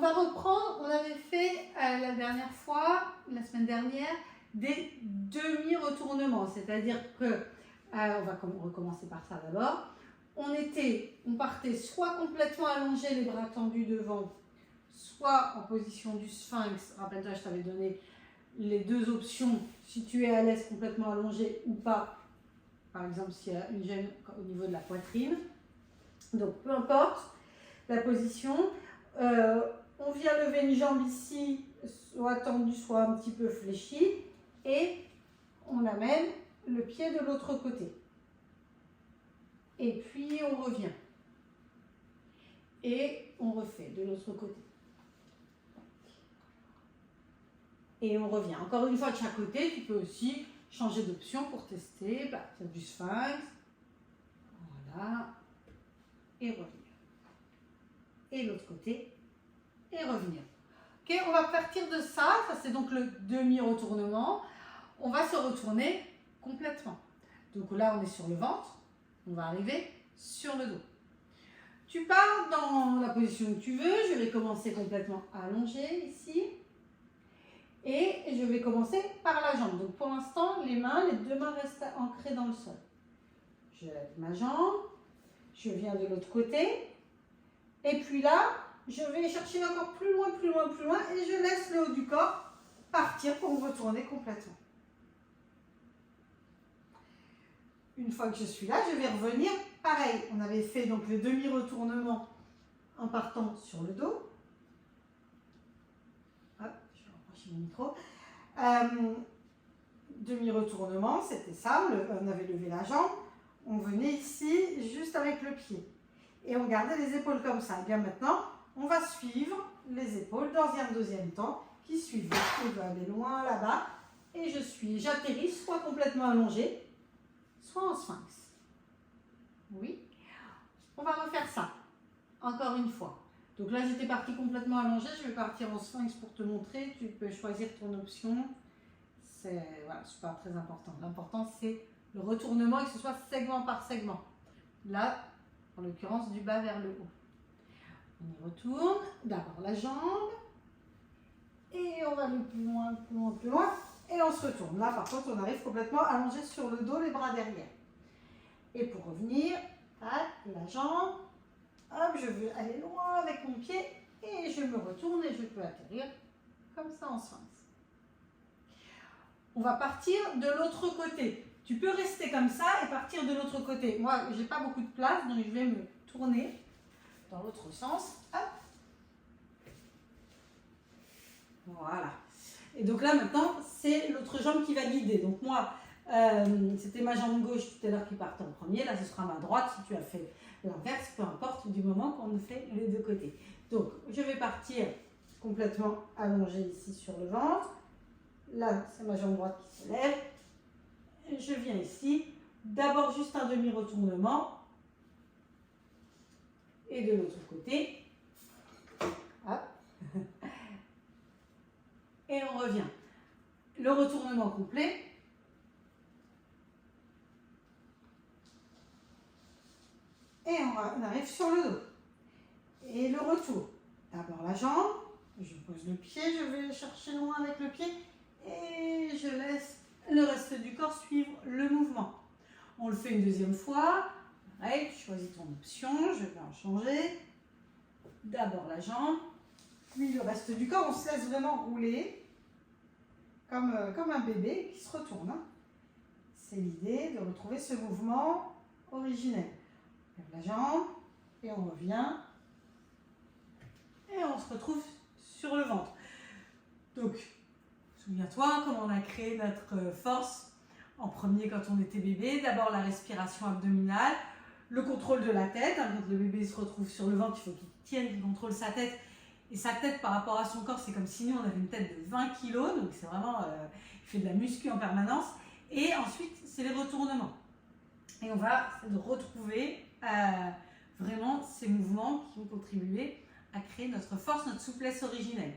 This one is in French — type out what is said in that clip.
on va reprendre, on avait fait la dernière fois, la semaine dernière, des demi-retournements. C'est-à-dire que, on va recommencer par ça d'abord. On partait soit complètement allongé, les bras tendus devant, soit en position du sphinx. Rappelle-toi, je t'avais donné les deux options, si tu es à l'aise complètement allongé ou pas. Par exemple, s'il y a une gêne au niveau de la poitrine. Donc, peu importe la position. On vient lever une jambe ici, soit tendue, soit un petit peu fléchie. Et on amène le pied de l'autre côté. Et puis, on revient. Et on refait de l'autre côté. Et on revient. Encore une fois de chaque côté, tu peux aussi changer d'option pour tester. Partir du sphinx. Voilà. Et revenir. Et l'autre côté. Et revenir. Ok, on va partir de ça. Ça, c'est donc le demi-retournement. On va se retourner complètement. Donc là, on est sur le ventre. On va arriver sur le dos. Tu pars dans la position que tu veux. Je vais commencer complètement allongé ici. Et je vais commencer par la jambe. Donc pour l'instant, les deux mains restent ancrées dans le sol. Je lève ma jambe. Je viens de l'autre côté. Et puis là, je vais chercher encore plus loin, plus loin, plus loin. Et je laisse le haut du corps partir pour me retourner complètement. Une fois que je suis là, je vais revenir. Pareil, on avait fait donc le demi-retournement en partant sur le dos. Hop, je vais rapprocher mon micro. Demi-retournement, c'était ça. On avait levé la jambe. On venait ici juste avec le pied. Et on gardait les épaules comme ça. Et bien maintenant, on va suivre les épaules dans un deuxième temps qui suivent. Je vais aller loin là-bas. Et j'atterris soit complètement allongé, soit en sphinx. Oui. On va refaire ça. Encore une fois. Donc là, j'étais partie complètement allongée. Je vais partir en sphinx pour te montrer. Tu peux choisir ton option. C'est pas très important. L'important, c'est le retournement et que ce soit segment par segment. Là, en l'occurrence, du bas vers le haut. On y retourne. D'abord la jambe. Et on va aller plus loin, plus loin, plus loin. Et on se retourne. Là, par contre, on arrive complètement allongé sur le dos, les bras derrière. Et pour revenir, la jambe. Hop, je veux aller loin avec mon pied. Et je me retourne et je peux atterrir comme ça en sphinx. On va partir de l'autre côté. Tu peux rester comme ça et partir de l'autre côté. Moi, je n'ai pas beaucoup de place, donc je vais me tourner dans l'autre sens. Hop. Voilà. Et donc là, maintenant, c'est l'autre jambe qui va guider. Donc moi, c'était ma jambe gauche tout à l'heure qui partait en premier. Là, ce sera ma droite si tu as fait l'inverse, peu importe, du moment qu'on fait les deux côtés. Donc, je vais partir complètement allongée ici sur le ventre. Là, c'est ma jambe droite qui se lève. Je viens ici. D'abord, juste un demi-retournement. Et de l'autre côté. Hop. Et on revient. Le retournement complet. Et on arrive sur le dos. Et le retour. D'abord la jambe. Je pose le pied. Je vais chercher loin avec le pied. Et je laisse le reste du corps suivre le mouvement. On le fait une deuxième fois. Pareil, tu choisis ton option. Je vais en changer. D'abord la jambe. Puis le reste du corps. On se laisse vraiment rouler. Comme un bébé qui se retourne. Hein. C'est l'idée de retrouver ce mouvement originel. On lève la jambe et on revient. Et on se retrouve sur le ventre. Donc, souviens-toi comment on a créé notre force en premier quand on était bébé. D'abord la respiration abdominale, le contrôle de la tête. Hein, quand le bébé se retrouve sur le ventre, il faut qu'il tienne, qu'il contrôle sa tête. Et sa tête par rapport à son corps, c'est comme si nous on avait une tête de 20 kg, donc c'est vraiment, il fait de la muscu en permanence. Et ensuite, c'est les retournements. Et on va essayer de retrouver vraiment ces mouvements qui vont contribuer à créer notre force, notre souplesse originelle.